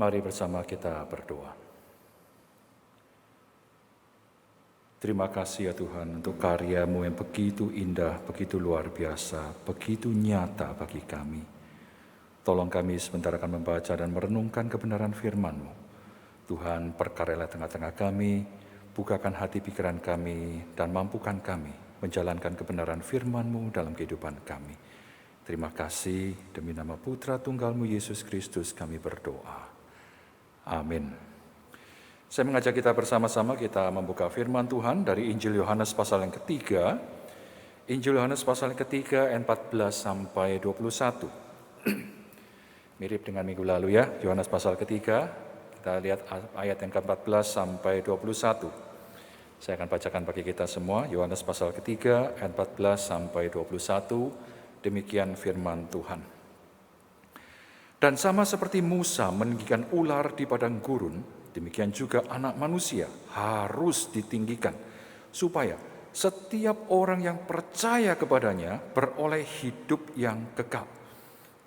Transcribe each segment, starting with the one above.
Mari bersama kita berdoa. Terima kasih ya Tuhan untuk karya-Mu yang begitu indah, begitu luar biasa, begitu nyata bagi kami. Tolong kami sebentar akan membaca dan merenungkan kebenaran firman-Mu. Tuhan, perkarailah tengah-tengah kami, bukakan hati pikiran kami, dan mampukan kami menjalankan kebenaran firman-Mu dalam kehidupan kami. Terima kasih, demi nama Putra Tunggal-Mu Yesus Kristus kami berdoa. Amin. Saya mengajak kita bersama-sama kita membuka firman Tuhan dari Injil Yohanes pasal yang ketiga. Injil Yohanes pasal yang ketiga ayat 14 sampai 21. Mirip dengan minggu lalu ya, Yohanes pasal ketiga. Kita lihat ayat yang ke-14 sampai 21. Saya akan bacakan bagi kita semua, Yohanes pasal ketiga ayat 14 sampai 21. Demikian firman Tuhan. Dan sama seperti Musa meninggikan ular di padang gurun, demikian juga anak manusia harus ditinggikan, supaya setiap orang yang percaya kepadanya beroleh hidup yang kekal.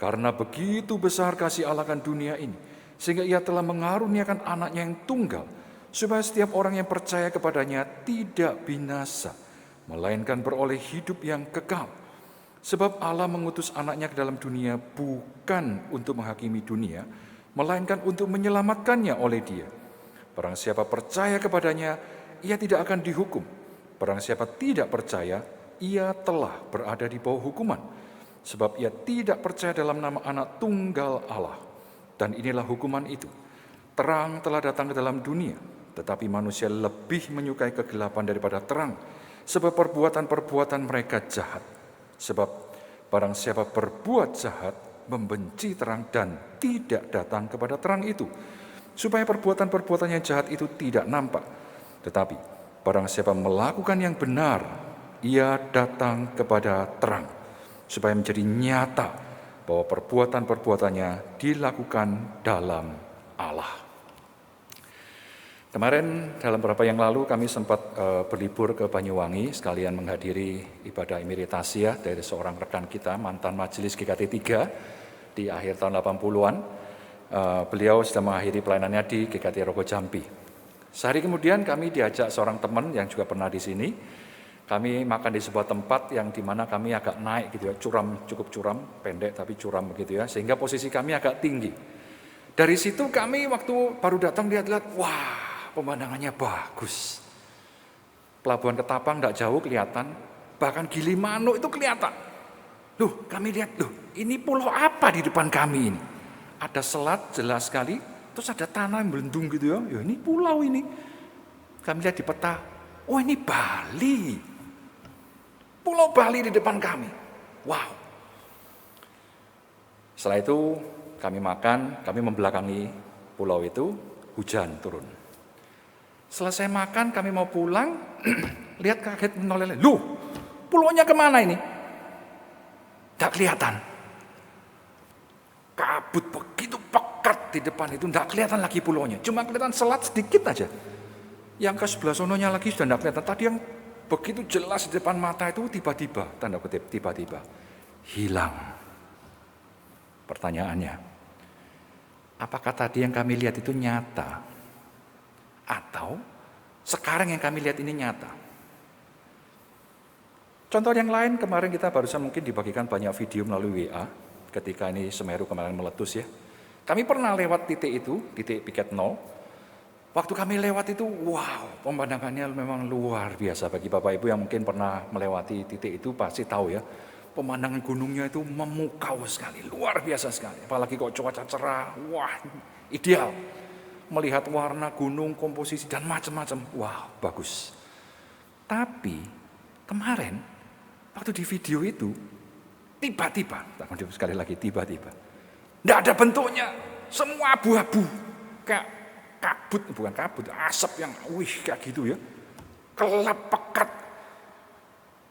Karena begitu besar kasih Allah akan dunia ini, sehingga ia telah mengaruniakan anaknya yang tunggal, supaya setiap orang yang percaya kepadanya tidak binasa, melainkan beroleh hidup yang kekal. Sebab Allah mengutus anaknya ke dalam dunia bukan untuk menghakimi dunia, melainkan untuk menyelamatkannya oleh Dia. Barang siapa percaya kepadanya, ia tidak akan dihukum. Barang siapa tidak percaya, ia telah berada di bawah hukuman. Sebab ia tidak percaya dalam nama anak tunggal Allah. Dan inilah hukuman itu. Terang telah datang ke dalam dunia, tetapi manusia lebih menyukai kegelapan daripada terang, sebab perbuatan-perbuatan mereka jahat. Sebab barang siapa berbuat jahat, membenci terang dan tidak datang kepada terang itu, supaya perbuatan-perbuatan yang jahat itu tidak nampak. Tetapi barang siapa melakukan yang benar, ia datang kepada terang, supaya menjadi nyata bahwa perbuatan-perbuatannya dilakukan dalam Allah. Kemarin dalam beberapa yang lalu kami sempat berlibur ke Banyuwangi, sekalian menghadiri ibadah emeritasi ya dari seorang rekan kita, mantan majelis GKT 3 di akhir tahun 80-an. Beliau sedang mengakhiri pelayanannya di GKT Rogo Jambi. Sehari kemudian kami diajak seorang teman yang juga pernah di sini. Kami makan di sebuah tempat yang dimana kami agak naik gitu ya, cukup curam, pendek tapi curam begitu ya, sehingga posisi kami agak tinggi. Dari situ kami waktu baru datang lihat-lihat, wah pemandangannya bagus. Pelabuhan Ketapang tidak jauh kelihatan, bahkan Gilimanuk itu kelihatan. Loh, kami lihat, loh ini pulau apa di depan kami ini? Ada selat jelas sekali, terus ada tanah yang melendung gitu ya. Ya ini pulau ini. Kami lihat di peta, oh ini Bali. Pulau Bali di depan kami. Wow. Setelah itu kami makan, kami membelakangi pulau itu, hujan turun. Selesai makan, kami mau pulang, lihat kaget menoleh, loh pulaunya kemana ini? Tidak kelihatan. Kabut begitu pekat di depan itu, tidak kelihatan lagi pulaunya. Cuma kelihatan selat sedikit aja. Yang ke sebelah sononya lagi sudah tidak kelihatan. Tadi yang begitu jelas di depan mata itu tiba-tiba, tanda kutip, tiba-tiba hilang. Pertanyaannya, apakah tadi yang kami lihat itu nyata? Atau sekarang yang kami lihat ini nyata? Contoh yang lain, kemarin kita barusan mungkin dibagikan banyak video melalui WA ketika ini Semeru kemarin meletus ya. Kami pernah lewat titik itu, titik piket 0. Waktu kami lewat itu, wow, pemandangannya memang luar biasa. Bagi Bapak Ibu yang mungkin pernah melewati titik itu pasti tahu ya. Pemandangan gunungnya itu memukau sekali, luar biasa sekali. Apalagi kok cuaca cerah, wah ideal. Melihat warna gunung, komposisi dan macam-macam, wah bagus. Tapi kemarin waktu di video itu tiba-tiba, sekali lagi tiba-tiba, tidak ada bentuknya, semua abu-abu, kayak kabut, bukan kabut, asap yang kayak gitu ya, kelap pekat,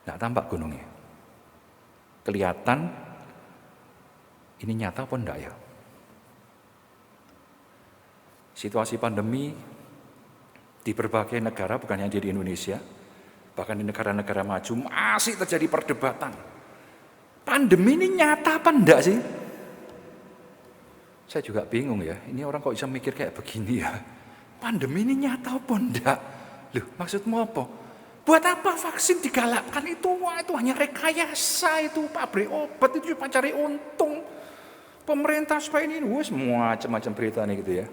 tidak tampak gunungnya. Kelihatan ini nyata apa enggak ya? Situasi pandemi di berbagai negara, bukan hanya di Indonesia, bahkan di negara-negara maju masih terjadi perdebatan. Pandemi ini nyata apa enggak sih? Saya juga bingung ya, ini orang kok bisa mikir kayak begini ya. Pandemi ini nyata apa enggak? Loh, maksudmu apa? Buat apa vaksin digalakkan itu? Wah, itu hanya rekayasa itu. Pabrik obat itu cuma cari untung. Pemerintah supaya ini, semua macam-macam berita nih gitu ya.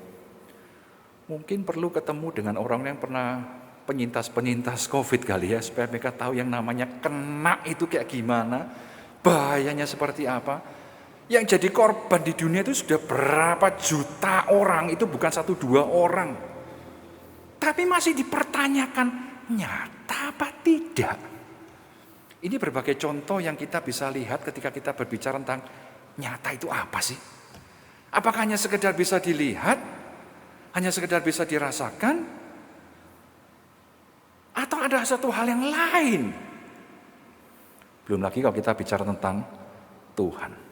Mungkin perlu ketemu dengan orang yang pernah penyintas-penyintas COVID kali ya, supaya mereka tahu yang namanya kena itu kayak gimana, bahayanya seperti apa. Yang jadi korban di dunia itu sudah berapa juta orang, itu bukan 1-2 orang. Tapi masih dipertanyakan, nyata apa tidak? Ini berbagai contoh yang kita bisa lihat ketika kita berbicara tentang nyata itu apa sih? Apakah hanya sekedar bisa dilihat? Hanya sekedar bisa dirasakan? Atau ada satu hal yang lain? Belum lagi kalau kita bicara tentang Tuhan.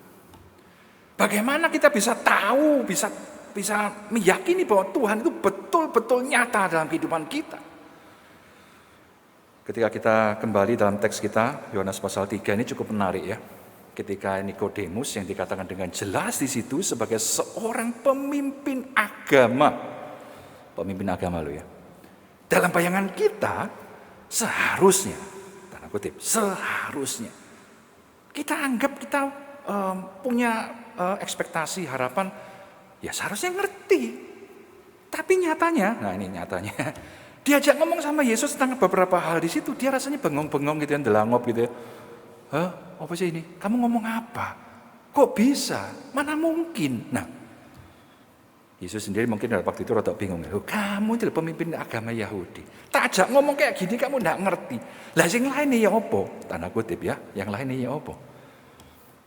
Bagaimana kita bisa tahu, bisa meyakini bahwa Tuhan itu betul-betul nyata dalam kehidupan kita? Ketika kita kembali dalam teks kita, Yohanes pasal 3 ini cukup menarik ya. Ketika Nikodemus yang dikatakan dengan jelas di situ sebagai seorang pemimpin agama lo ya. Dalam bayangan kita seharusnya, tanda kutip, seharusnya kita anggap kita punya ekspektasi, harapan, ya seharusnya ngerti. Tapi nyatanya, diajak ngomong sama Yesus tentang beberapa hal di situ, dia rasanya bengong-bengong gitu, delangop gitu ya. Hah, apa sih ini? Kamu ngomong apa? Kok bisa? Mana mungkin? Nah, Yesus sendiri mungkin pada waktu itu rada bingung. Kamu itu pemimpin agama Yahudi. Tak ajak ngomong kayak gini, kamu nggak ngerti. Lah yang lainnya ya apa? Tanda kutip ya, yang lainnya ya apa?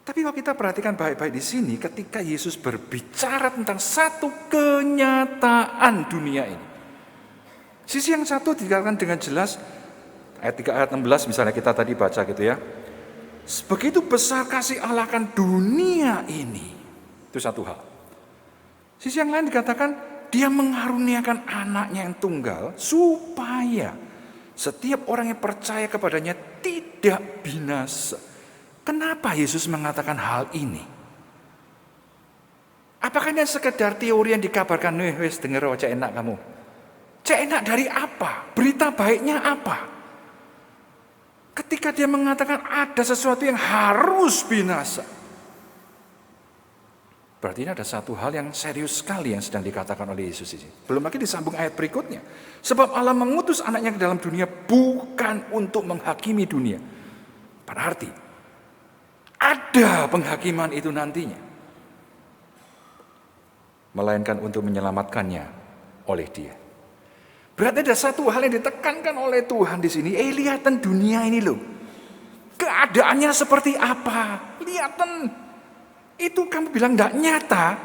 Tapi kalau kita perhatikan baik-baik di sini, ketika Yesus berbicara tentang satu kenyataan dunia ini. Sisi yang satu dikatakan dengan jelas, ayat 3 ayat 16 misalnya kita tadi baca gitu ya. Begitu besar kasih Allah akan dunia ini. Itu satu hal. Sisi yang lain dikatakan, dia mengaruniakan anaknya yang tunggal, supaya setiap orang yang percaya kepadanya tidak binasa. Kenapa Yesus mengatakan hal ini? Apakah ini sekedar teori yang dikabarkan, wes denger cek enak kamu. Cek enak dari apa? Berita baiknya apa? Ketika dia mengatakan ada sesuatu yang harus binasa. Berarti ini ada satu hal yang serius sekali yang sedang dikatakan oleh Yesus ini. Belum lagi disambung ayat berikutnya. Sebab Allah mengutus anaknya ke dalam dunia bukan untuk menghakimi dunia. Berarti ada penghakiman itu nantinya. Melainkan untuk menyelamatkannya oleh dia. Berarti ada satu hal yang ditekankan oleh Tuhan di sini. Lihatan dunia ini loh. Keadaannya seperti apa? Lihatan. Itu kamu bilang gak nyata.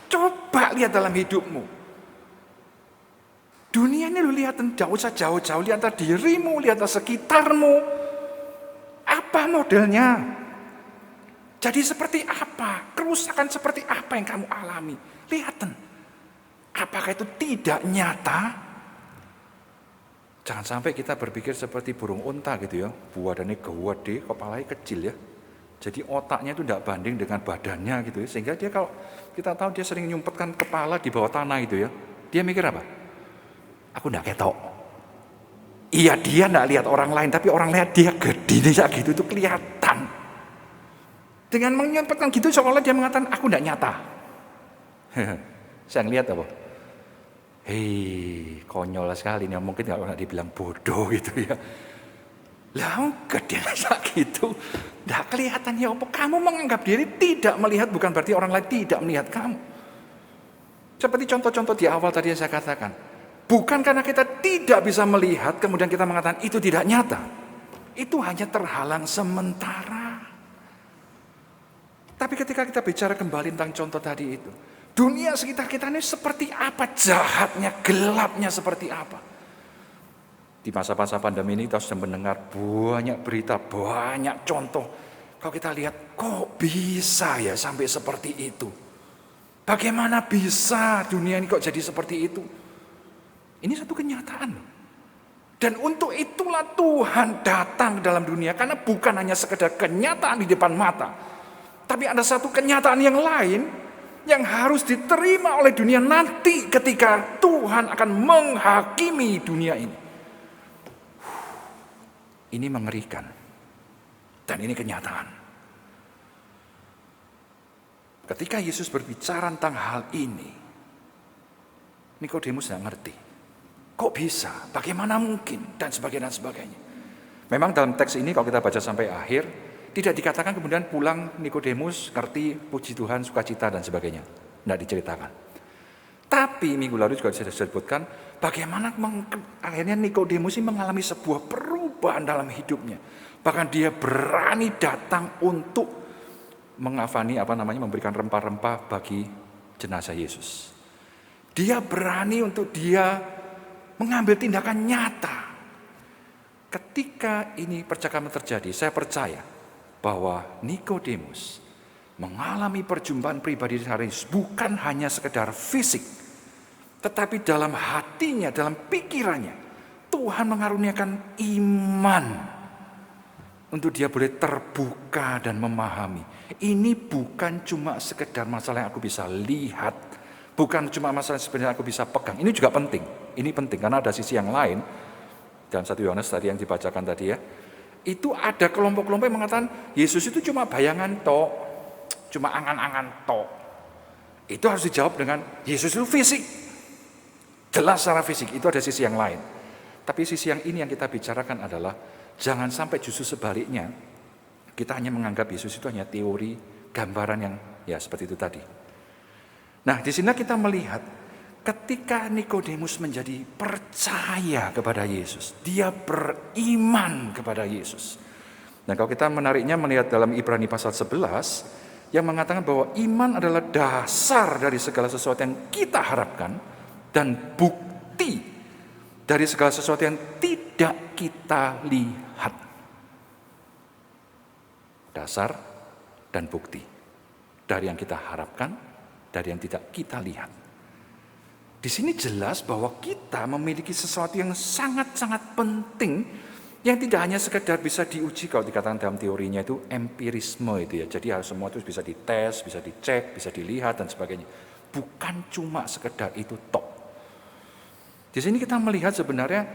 Coba lihat dalam hidupmu. Dunia ini lo lihatan jauh-jauh. Lihat dirimu, lihat sekitarmu. Apa modelnya? Jadi seperti apa? Kerusakan seperti apa yang kamu alami? Lihatan. Apakah itu tidak nyata? Jangan sampai kita berpikir seperti burung unta gitu ya. Buadannya gede, kepalanya kecil ya. Jadi otaknya itu tidak banding dengan badannya gitu ya. Sehingga dia kalau kita tahu dia sering nyumpetkan kepala di bawah tanah gitu ya. Dia mikir apa? Aku tidak ketok. Iya dia tidak lihat orang lain. Tapi orang lihat dia gede gitu itu kelihatan. Dengan menyempatkan gitu seolah dia mengatakan aku tidak nyata. Saya ngelihat apa? Hei, konyol sekali nih. Mungkin kalau dibilang bodoh gitu ya. Lah gede gitu. Tidak kelihatan ya apa? Kamu menganggap diri tidak melihat bukan berarti orang lain tidak melihat kamu. Seperti contoh-contoh di awal tadi yang saya katakan. Bukan karena kita tidak bisa melihat kemudian kita mengatakan itu tidak nyata. Itu hanya terhalang sementara. Tapi ketika kita bicara kembali tentang contoh tadi itu, dunia sekitar kita ini seperti apa jahatnya, gelapnya seperti apa. Di masa-masa pandemi ini kita sudah mendengar banyak berita, banyak contoh. Kalau kita lihat, kok bisa ya sampai seperti itu? Bagaimana bisa dunia ini kok jadi seperti itu? Ini satu kenyataan. Dan untuk itulah Tuhan datang ke dalam dunia, karena bukan hanya sekedar kenyataan di depan mata, tapi ada satu kenyataan yang lain yang harus diterima oleh dunia nanti ketika Tuhan akan menghakimi dunia ini. Ini mengerikan. Dan ini kenyataan. Ketika Yesus berbicara tentang hal ini, Nikodemus tidak ngerti. Kok bisa? Bagaimana mungkin? Dan sebagainya, dan sebagainya. Memang dalam teks ini kalau kita baca sampai akhir, tidak dikatakan kemudian pulang Nikodemus ngerti, puji Tuhan, sukacita dan sebagainya. Tidak diceritakan. Tapi minggu lalu juga sudah disebutkan bagaimana akhirnya Nikodemus ini mengalami sebuah perubahan dalam hidupnya. Bahkan dia berani datang untuk memberikan rempah-rempah bagi jenazah Yesus. Dia berani untuk dia mengambil tindakan nyata. Ketika ini percakapan terjadi, saya percaya bahwa Nikodemus mengalami perjumpaan pribadi dengan Yesus bukan hanya sekedar fisik, tetapi dalam hatinya, dalam pikirannya, Tuhan mengaruniakan iman untuk dia boleh terbuka dan memahami. Ini bukan cuma sekedar masalah yang aku bisa lihat, bukan cuma masalah sebenarnya aku bisa pegang. Ini juga penting. Ini penting karena ada sisi yang lain. Dalam 1 Yohanes tadi yang dibacakan tadi ya, itu ada kelompok-kelompok yang mengatakan Yesus itu cuma bayangan tok, cuma angan-angan tok. Itu harus dijawab dengan Yesus itu fisik. Jelas secara fisik, itu ada sisi yang lain. Tapi sisi yang ini yang kita bicarakan adalah jangan sampai justru sebaliknya kita hanya menganggap Yesus itu hanya teori, gambaran yang ya seperti itu tadi. Nah, di sini kita melihat ketika Nikodemus menjadi percaya kepada Yesus, dia beriman kepada Yesus. Nah, kalau kita menariknya melihat dalam Ibrani pasal 11 yang mengatakan bahwa iman adalah dasar dari segala sesuatu yang kita harapkan dan bukti dari segala sesuatu yang tidak kita lihat. Dasar dan bukti dari yang kita harapkan, dari yang tidak kita lihat. Di sini jelas bahwa kita memiliki sesuatu yang sangat-sangat penting yang tidak hanya sekedar bisa diuji kalau dikatakan dalam teorinya itu empirisme itu ya. Jadi harus semua itu bisa dites, bisa dicek, bisa dilihat dan sebagainya. Bukan cuma sekedar itu tok. Di sini kita melihat sebenarnya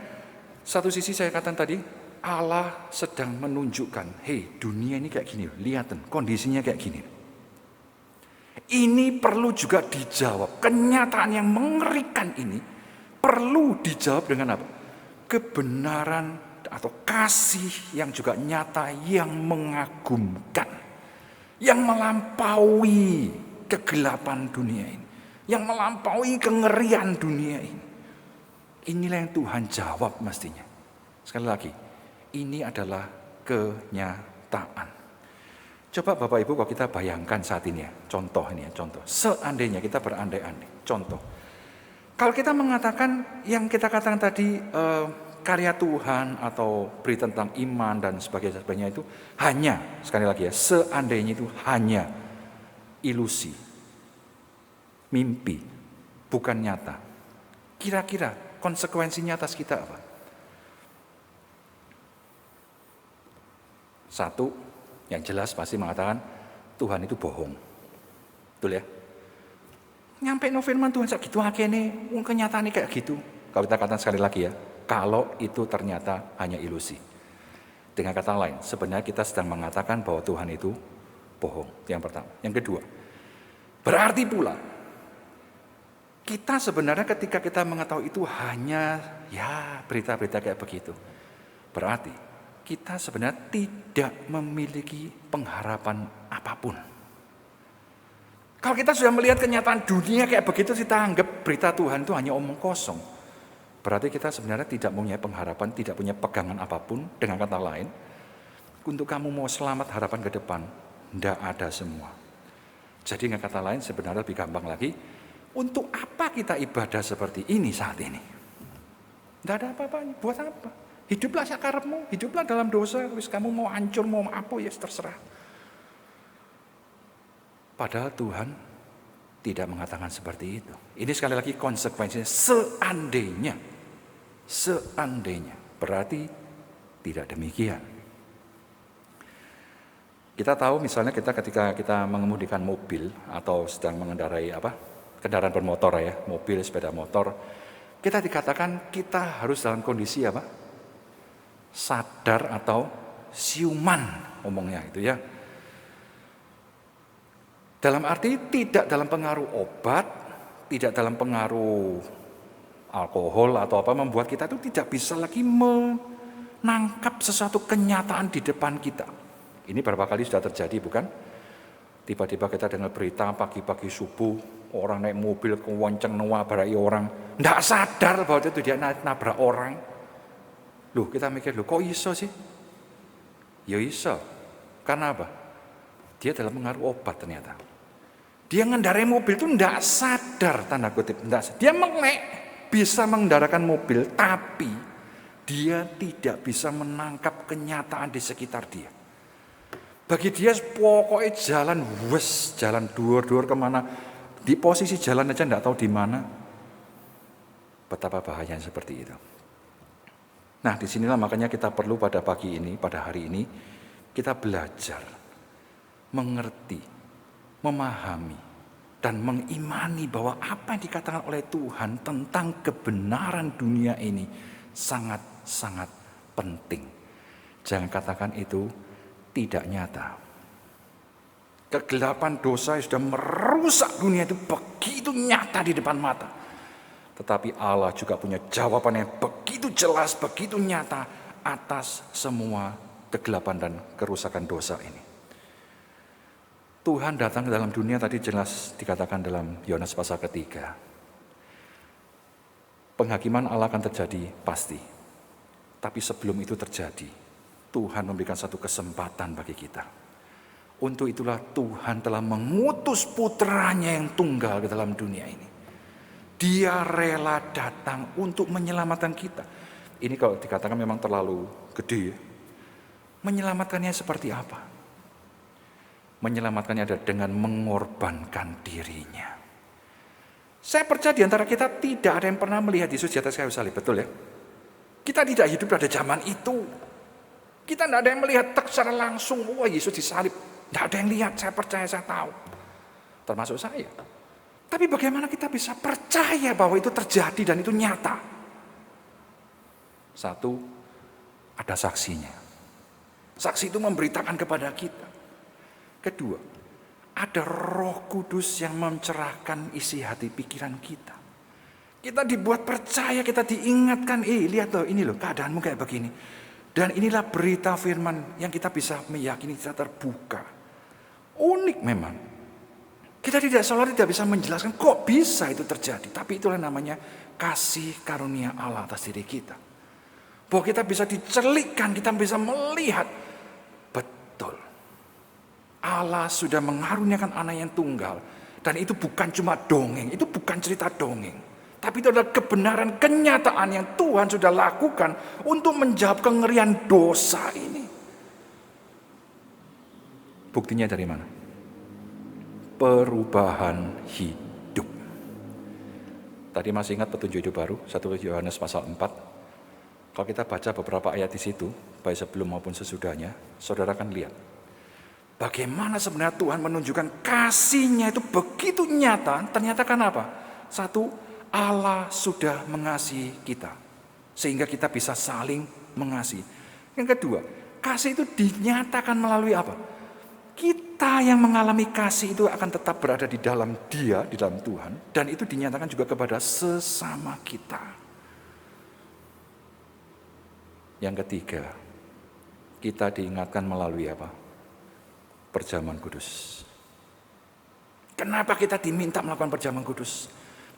satu sisi saya katakan tadi Allah sedang menunjukkan, hei dunia ini kayak gini, lihat kondisinya kayak gini. Ini perlu juga dijawab. Kenyataan yang mengerikan ini perlu dijawab dengan apa? Kebenaran atau kasih yang juga nyata, yang mengagumkan, yang melampaui kegelapan dunia ini, yang melampaui kengerian dunia ini. Inilah yang Tuhan jawab mestinya. Sekali lagi, ini adalah kenyataan. Coba Bapak Ibu kalau kita bayangkan saat ini ya, contoh. Seandainya kita berandai-andai, contoh. Kalau kita mengatakan yang kita katakan tadi karya Tuhan atau berita tentang iman dan sebagainya itu hanya, sekali lagi ya, seandainya itu hanya ilusi, mimpi, bukan nyata. Kira-kira konsekuensinya atas kita apa? Satu, yang jelas pasti mengatakan Tuhan itu bohong. Betul ya? Nyampe no firman Tuhan segitu akhirnya, kenyataannya kayak gitu. Kalau kita katakan sekali lagi ya, kalau itu ternyata hanya ilusi. Dengan kata lain, sebenarnya kita sedang mengatakan bahwa Tuhan itu bohong. Yang pertama. Yang kedua, berarti pula kita sebenarnya ketika kita mengetahui itu hanya ya berita-berita kayak begitu. Berarti kita sebenarnya tidak memiliki pengharapan apapun. Kalau kita sudah melihat kenyataan dunia kayak begitu, kita anggap berita Tuhan itu hanya omong kosong. Berarti kita sebenarnya tidak punya pengharapan, tidak punya pegangan apapun. Dengan kata lain, untuk kamu mau selamat harapan ke depan, tidak ada semua. Jadi dengan kata lain sebenarnya lebih gampang lagi, untuk apa kita ibadah seperti ini saat ini? Tidak ada apa-apanya, buat apa? Hiduplah sakarepmu, hiduplah dalam dosa, wis kamu mau hancur, mau apa ya terserah. Padahal Tuhan tidak mengatakan seperti itu. Ini sekali lagi konsekuensinya seandainya, berarti tidak demikian. Kita tahu misalnya ketika kita mengemudikan mobil atau sedang mengendarai kendaraan bermotor ya, mobil, sepeda motor, kita dikatakan kita harus dalam kondisi sadar atau siuman, ngomongnya itu ya. Dalam arti tidak dalam pengaruh obat, tidak dalam pengaruh alkohol atau membuat kita itu tidak bisa lagi menangkap sesuatu kenyataan di depan kita. Ini berapa kali sudah terjadi, bukan? Tiba-tiba kita dengar berita pagi-pagi subuh, orang naik mobil kewonceng nabrak orang, tidak sadar bahwa itu dia nabrak orang. Loh, kita mikir, loh kok iso sih? Ya iso. Karena apa? Dia dalam pengaruh obat ternyata. Dia ngendarai mobil itu tidak sadar, tanda kutip. Dia bisa mengendarakan mobil, tapi dia tidak bisa menangkap kenyataan di sekitar dia. Bagi dia pokoknya jalan duur-duur kemana, di posisi jalan aja tidak tahu di mana. Betapa bahayanya seperti itu. Nah, disinilah makanya kita perlu pada pagi ini, pada hari ini, kita belajar, mengerti, memahami, dan mengimani bahwa apa yang dikatakan oleh Tuhan tentang kebenaran dunia ini sangat-sangat penting. Jangan katakan itu tidak nyata. Kegelapan dosa yang sudah merusak dunia itu begitu nyata di depan mata. Tetapi Allah juga punya jawaban yang begitu jelas, begitu nyata atas semua kegelapan dan kerusakan dosa ini. Tuhan datang ke dalam dunia tadi jelas dikatakan dalam Yohanes pasal 3. Penghakiman Allah akan terjadi pasti. Tapi sebelum itu terjadi, Tuhan memberikan satu kesempatan bagi kita. Untuk itulah Tuhan telah mengutus putranya yang tunggal ke dalam dunia ini. Dia rela datang untuk menyelamatkan kita. Ini kalau dikatakan memang terlalu gede ya. Menyelamatkannya seperti apa? Menyelamatkannya adalah dengan mengorbankan dirinya. Saya percaya di antara kita tidak ada yang pernah melihat Yesus di atas kayu salib, betul ya? Kita tidak hidup pada zaman itu. Kita tidak ada yang melihat secara langsung, wah Yesus disalib. Tidak ada yang lihat, saya percaya, saya tahu. Termasuk saya. Tapi bagaimana kita bisa percaya bahwa itu terjadi dan itu nyata? Satu, ada saksinya. Saksi itu memberitakan kepada kita. Kedua, ada Roh Kudus yang mencerahkan isi hati pikiran kita. Kita dibuat percaya, kita diingatkan, lihat loh, ini loh keadaanmu kayak begini. Dan inilah berita firman yang kita bisa meyakini, kita terbuka. Unik memang. Kita selalu tidak bisa menjelaskan kok bisa itu terjadi. Tapi itulah namanya kasih karunia Allah atas diri kita. Bahwa kita bisa dicelikkan, kita bisa melihat. Betul. Allah sudah mengaruniakan anak yang tunggal. Dan itu bukan cuma dongeng, itu bukan cerita dongeng. Tapi itu adalah kebenaran, kenyataan yang Tuhan sudah lakukan untuk menjawab kengerian dosa ini. Buktinya dari mana? Perubahan hidup. Tadi masih ingat petunjuk hidup baru, 1 Yohanes pasal 4. Kalau kita baca beberapa ayat di situ, baik sebelum maupun sesudahnya, saudara akan lihat. Bagaimana sebenarnya Tuhan menunjukkan kasih-Nya itu begitu nyata, ternyata kan apa? Satu, Allah sudah mengasihi kita. Sehingga kita bisa saling mengasihi. Yang kedua, kasih itu dinyatakan melalui apa? Kita yang mengalami kasih itu akan tetap berada di dalam Dia, di dalam Tuhan. Dan itu dinyatakan juga kepada sesama kita. Yang ketiga, kita diingatkan melalui apa? Perjamuan kudus. Kenapa kita diminta melakukan perjamuan kudus?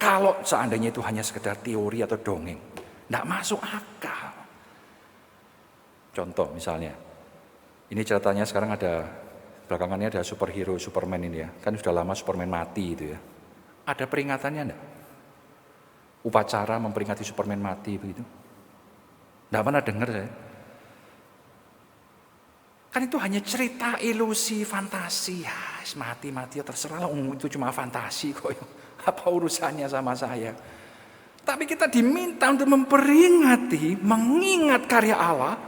Kalau seandainya itu hanya sekedar teori atau dongeng, tidak masuk akal. Contoh misalnya, ini ceritanya sekarang ada, belakangannya ada superhero, Superman ini ya. Kan sudah lama Superman mati itu ya. Ada peringatannya enggak? Upacara memperingati Superman mati begitu. Tidak pernah dengar saya. Kan itu hanya cerita, ilusi, fantasi. Ya, mati-mati ya terserah lah, itu cuma fantasi kok. Apa urusannya sama saya? Tapi kita diminta untuk memperingati, mengingat karya Allah.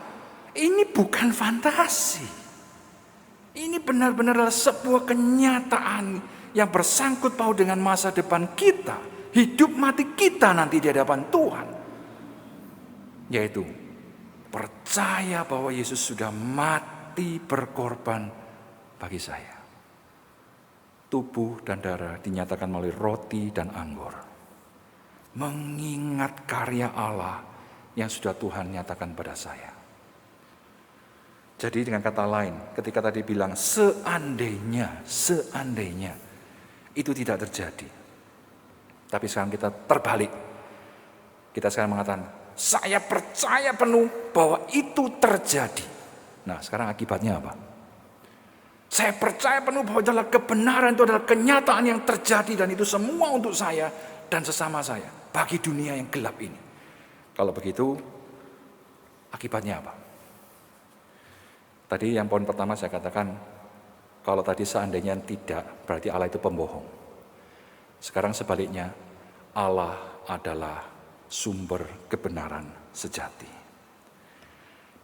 Ini bukan fantasi. Ini benar-benar adalah sebuah kenyataan yang bersangkut paut dengan masa depan kita, hidup mati kita nanti di hadapan Tuhan. Yaitu percaya bahwa Yesus sudah mati berkorban bagi saya. Tubuh dan darah dinyatakan melalui roti dan anggur. Mengingat karya Allah yang sudah Tuhan nyatakan pada saya. Jadi dengan kata lain, ketika tadi bilang seandainya itu tidak terjadi. Tapi sekarang kita terbalik. Kita sekarang mengatakan, saya percaya penuh bahwa itu terjadi. Nah, sekarang akibatnya apa? Saya percaya penuh bahwa adalah kebenaran, itu adalah kenyataan yang terjadi, dan itu semua untuk saya dan sesama saya, bagi dunia yang gelap ini. Kalau begitu, akibatnya apa? Tadi yang poin pertama saya katakan, kalau tadi seandainya tidak, berarti Allah itu pembohong. Sekarang sebaliknya, Allah adalah sumber kebenaran sejati.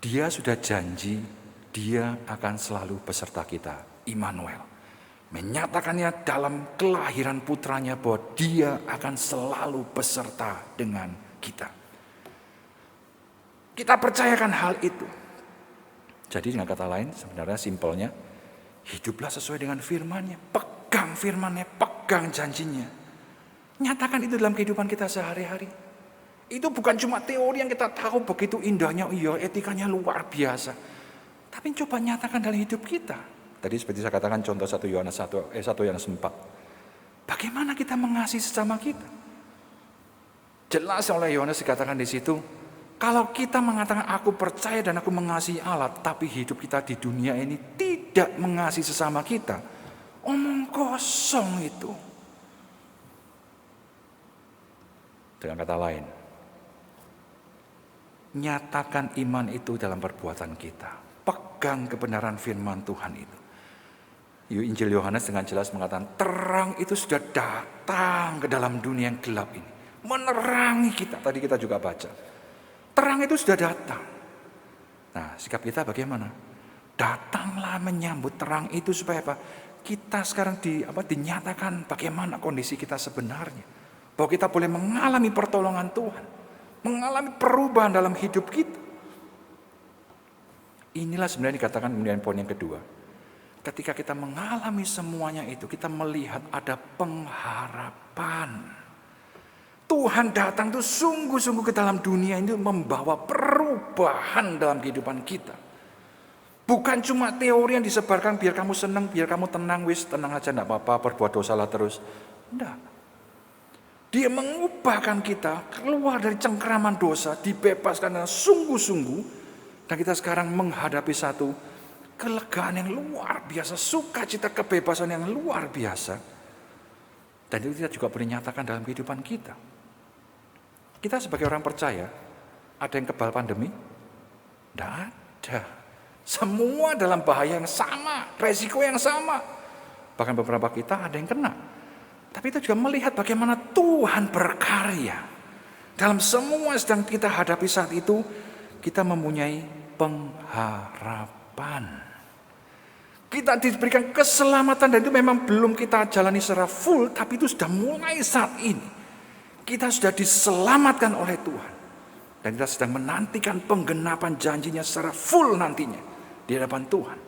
Dia sudah janji, Dia akan selalu beserta kita, Immanuel. Menyatakannya dalam kelahiran putranya bahwa Dia akan selalu beserta dengan kita. Kita percayakan hal itu. Jadi dengan kata lain, sebenarnya simpelnya, hiduplah sesuai dengan firman-Nya, pegang firman-Nya, pegang janjinya. Nyatakan itu dalam kehidupan kita sehari-hari. Itu bukan cuma teori yang kita tahu begitu indahnya, iya etikanya luar biasa. Tapi coba nyatakan dalam hidup kita. Tadi seperti saya katakan contoh 1 Yohanes 1 Yohanes 4. Bagaimana kita mengasihi sesama kita? Jelas oleh Yohanes dikatakan di situ, kalau kita mengatakan aku percaya dan aku mengasihi Allah, tapi hidup kita di dunia ini tidak mengasihi sesama kita, omong kosong itu. Dengan kata lain, nyatakan iman itu dalam perbuatan kita. Pegang kebenaran firman Tuhan itu. Injil Yohanes dengan jelas mengatakan, terang itu sudah datang ke dalam dunia yang gelap ini. Menerangi kita, tadi kita juga baca. Terang itu sudah datang. Nah, sikap kita bagaimana? Datanglah menyambut terang itu supaya apa? Kita sekarang dinyatakan bagaimana kondisi kita sebenarnya. Bahwa kita boleh mengalami pertolongan Tuhan. Mengalami perubahan dalam hidup kita. Inilah sebenarnya dikatakan kemudian poin yang kedua. Ketika kita mengalami semuanya itu, kita melihat ada pengharapan. Tuhan datang itu sungguh-sungguh ke dalam dunia ini membawa perubahan dalam kehidupan kita. Bukan cuma teori yang disebarkan biar kamu senang, biar kamu tenang, tenang aja enggak apa-apa, berbuat dosalah terus. Enggak. Dia mengubahkan kita keluar dari cengkraman dosa, dibebaskan dengan sungguh-sungguh, dan kita sekarang menghadapi satu kelegaan yang luar biasa, sukacita kebebasan yang luar biasa. Dan itu kita juga boleh nyatakan dalam kehidupan kita. Kita sebagai orang percaya, ada yang kebal pandemi? Tidak ada. Semua dalam bahaya yang sama, resiko yang sama. Bahkan beberapa kita ada yang kena. Tapi kita juga melihat bagaimana Tuhan berkarya. Dalam semua yang sedang kita hadapi saat itu, kita mempunyai pengharapan. Kita diberikan keselamatan dan itu memang belum kita jalani secara full, tapi itu sudah mulai saat ini. Kita sudah diselamatkan oleh Tuhan. Dan kita sedang menantikan penggenapan janjinya secara full nantinya di hadapan Tuhan.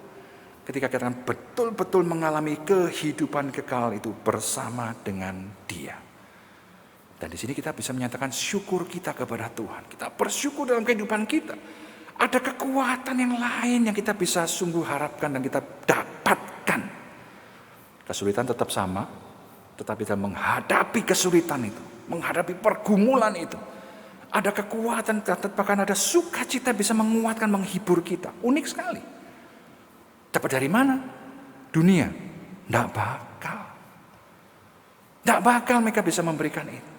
Ketika kita akan betul-betul mengalami kehidupan kekal itu bersama dengan Dia. Dan di sini kita bisa menyatakan syukur kita kepada Tuhan. Kita bersyukur dalam kehidupan kita. Ada kekuatan yang lain yang kita bisa sungguh harapkan dan kita dapatkan. Kesulitan tetap sama, tetapi kita menghadapi kesulitan itu, menghadapi pergumulan itu. Ada kekuatan, bahkan ada sukacita bisa menguatkan, menghibur kita. Unik sekali. Dapat dari mana? Dunia. Tidak bakal. Tidak bakal mereka bisa memberikan itu.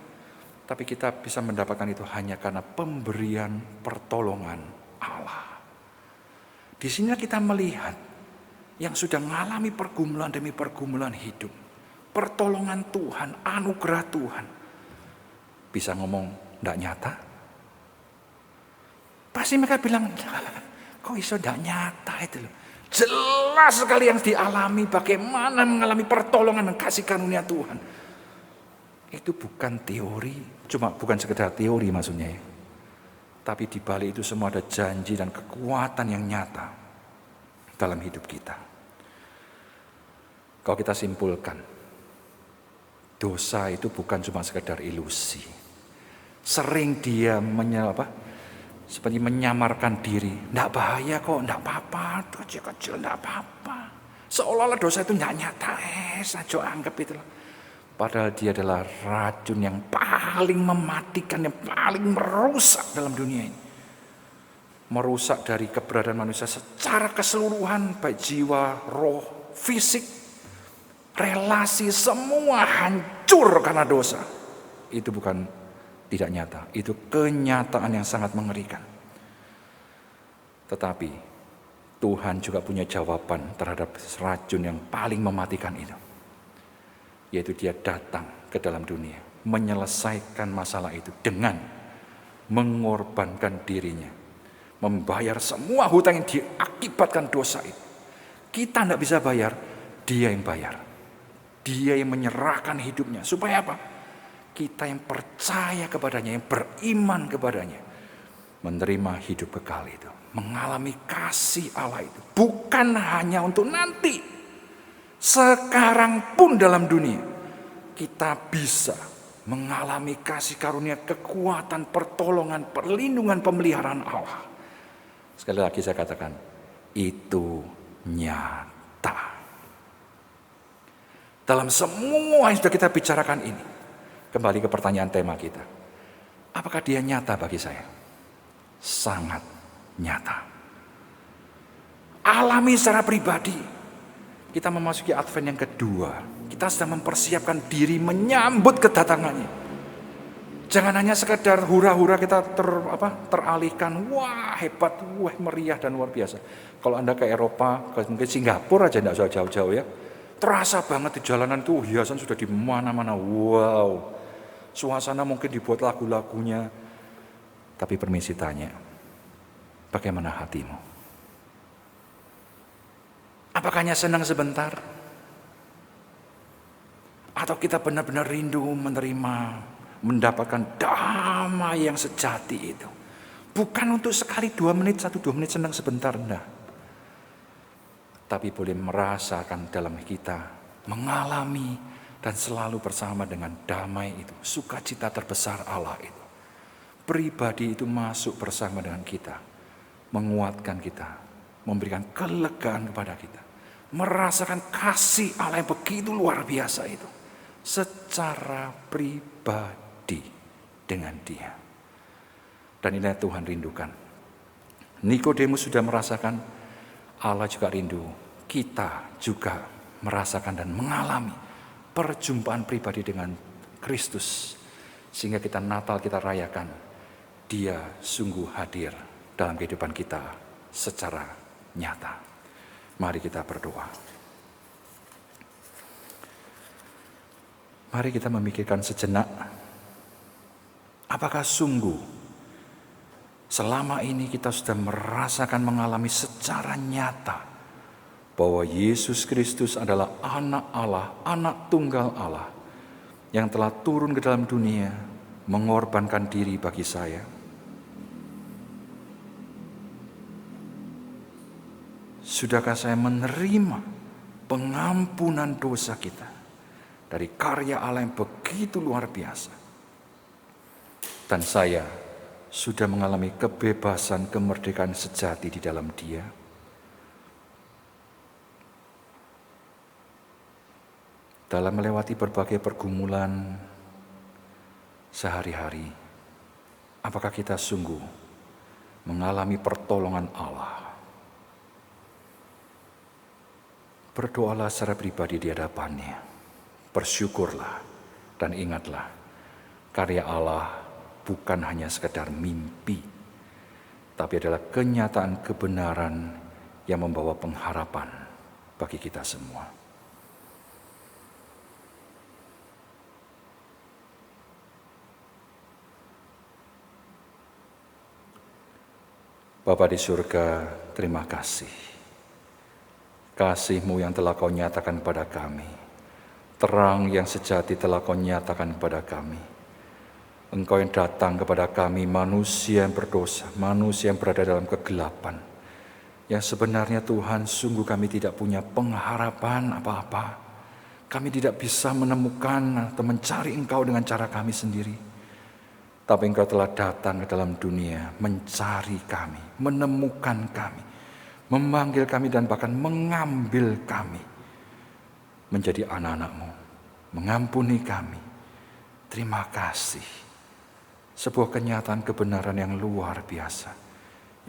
Tapi kita bisa mendapatkan itu hanya karena pemberian pertolongan Allah. Di sini kita melihat yang sudah mengalami pergumulan demi pergumulan hidup. Pertolongan Tuhan, anugerah Tuhan. Bisa ngomong tidak nyata? Pasti mereka bilang, kok iso tidak nyata itu loh. Jelas sekali yang dialami, bagaimana mengalami pertolongan dan kasih karunia Tuhan. Itu bukan teori, bukan sekedar teori maksudnya ya. Tapi di balik itu semua ada janji dan kekuatan yang nyata dalam hidup kita. Kalau kita simpulkan, dosa itu bukan cuma sekedar ilusi. Sering dia seperti menyamarkan diri. Tidak bahaya kok, tidak apa-apa, kecil-kecil tidak apa-apa. Seolah-olah dosa itu tidak nyata, saja anggap itu. Padahal dia adalah racun yang paling mematikan, yang paling merusak dalam dunia ini. Merusak dari keberadaan manusia secara keseluruhan, baik jiwa, roh, fisik, relasi, semua hancur karena dosa. Itu bukan tidak nyata, itu kenyataan yang sangat mengerikan. Tetapi Tuhan juga punya jawaban terhadap racun yang paling mematikan itu. Yaitu dia datang ke dalam dunia, menyelesaikan masalah itu dengan mengorbankan dirinya. Membayar semua hutang yang diakibatkan dosa itu. Kita tidak bisa bayar, dia yang bayar. Dia yang menyerahkan hidupnya. Supaya apa? Kita yang percaya kepadanya, yang beriman kepadanya, menerima hidup kekal itu, mengalami kasih Allah itu. Bukan hanya untuk nanti, sekarang pun dalam dunia kita bisa mengalami kasih karunia, kekuatan, pertolongan, perlindungan, pemeliharaan Allah. Sekali lagi saya katakan, itu nyata. Dalam semua yang sudah kita bicarakan ini, kembali ke pertanyaan tema kita. Apakah dia nyata bagi saya? Sangat nyata. Alami secara pribadi. Kita memasuki Advent yang kedua. Kita sedang mempersiapkan diri menyambut kedatangannya. Jangan hanya sekedar hura-hura kita teralihkan. Wah hebat, wah meriah dan luar biasa. Kalau Anda ke Eropa, mungkin Singapura aja tidak usah jauh-jauh ya. Terasa banget di jalanan itu hiasan sudah di mana-mana. Wow. Suasana mungkin dibuat lagu-lagunya. Tapi permisi tanya, bagaimana hatimu? Apakah hanya senang sebentar? Atau kita benar-benar rindu menerima, mendapatkan damai yang sejati itu? Bukan untuk sekali 2 menit, 1-2 menit senang sebentar, enggak. Tapi boleh merasakan dalam kita, mengalami dan selalu bersama dengan damai itu, sukacita terbesar Allah itu. Pribadi itu masuk bersama dengan kita, menguatkan kita, memberikan kelegaan kepada kita, merasakan kasih Allah yang begitu luar biasa itu, secara pribadi dengan Dia. Dan inilah Tuhan rindukan. Nikodemus sudah merasakan, Allah juga rindu, kita juga merasakan dan mengalami perjumpaan pribadi dengan Kristus. Sehingga kita Natal kita rayakan, Dia sungguh hadir dalam kehidupan kita secara nyata. Mari kita berdoa. Mari kita memikirkan sejenak, apakah sungguh selama ini kita sudah merasakan, mengalami secara nyata bahwa Yesus Kristus adalah anak Allah, anak tunggal Allah yang telah turun ke dalam dunia, mengorbankan diri bagi saya. Sudahkah saya menerima pengampunan dosa kita dari karya Allah yang begitu luar biasa? Dan saya sudah mengalami kebebasan, kemerdekaan sejati di dalam Dia. Dalam melewati berbagai pergumulan sehari-hari, apakah kita sungguh mengalami pertolongan Allah? Berdoalah secara pribadi di hadapannya, bersyukurlah dan ingatlah, karya Allah bukan hanya sekedar mimpi, tapi adalah kenyataan kebenaran yang membawa pengharapan bagi kita semua. Bapa di surga, terima kasih. Kasih-Mu yang telah Kau nyatakan kepada kami, terang yang sejati telah Kau nyatakan kepada kami. Engkau yang datang kepada kami, manusia yang berdosa, manusia yang berada dalam kegelapan, yang sebenarnya Tuhan sungguh kami tidak punya pengharapan apa-apa. Kami tidak bisa menemukan atau mencari Engkau dengan cara kami sendiri. Tapi Engkau telah datang ke dalam dunia, mencari kami, menemukan kami, memanggil kami dan bahkan mengambil kami menjadi anak-anak-Mu, mengampuni kami. Terima kasih. Sebuah kenyataan kebenaran yang luar biasa,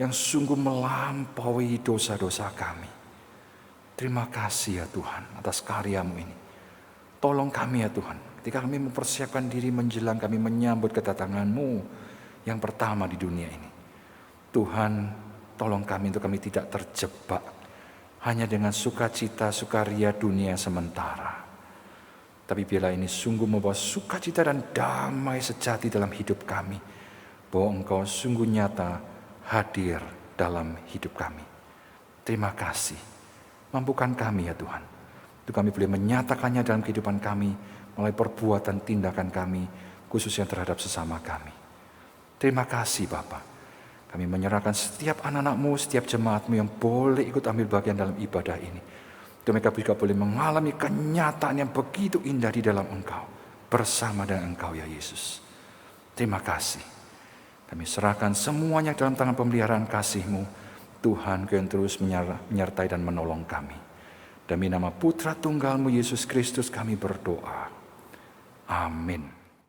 yang sungguh melampaui dosa-dosa kami. Terima kasih ya Tuhan atas karya-Mu ini. Tolong kami ya Tuhan, ketika kami mempersiapkan diri menjelang kami menyambut kedatangan-Mu yang pertama di dunia ini. Tuhan, tolong kami untuk kami tidak terjebak hanya dengan sukacita, sukaria dunia sementara. Tapi bila ini sungguh membawa sukacita dan damai sejati dalam hidup kami, bahwa Engkau sungguh nyata hadir dalam hidup kami. Terima kasih. Mampukan kami ya Tuhan, untuk kami boleh menyatakannya dalam kehidupan kami, melalui perbuatan tindakan kami, khususnya terhadap sesama kami. Terima kasih Bapa. Kami menyerahkan setiap anak-anak-Mu, setiap jemaat-Mu yang boleh ikut ambil bagian dalam ibadah ini. Untuk mereka juga boleh mengalami kenyataan yang begitu indah di dalam Engkau, bersama dengan Engkau ya Yesus. Terima kasih. Kami serahkan semuanya dalam tangan pemeliharaan kasih-Mu. Tuhan, Kau yang terus menyertai dan menolong kami. Demi nama Putra Tunggal-Mu Yesus Kristus kami berdoa. Amin.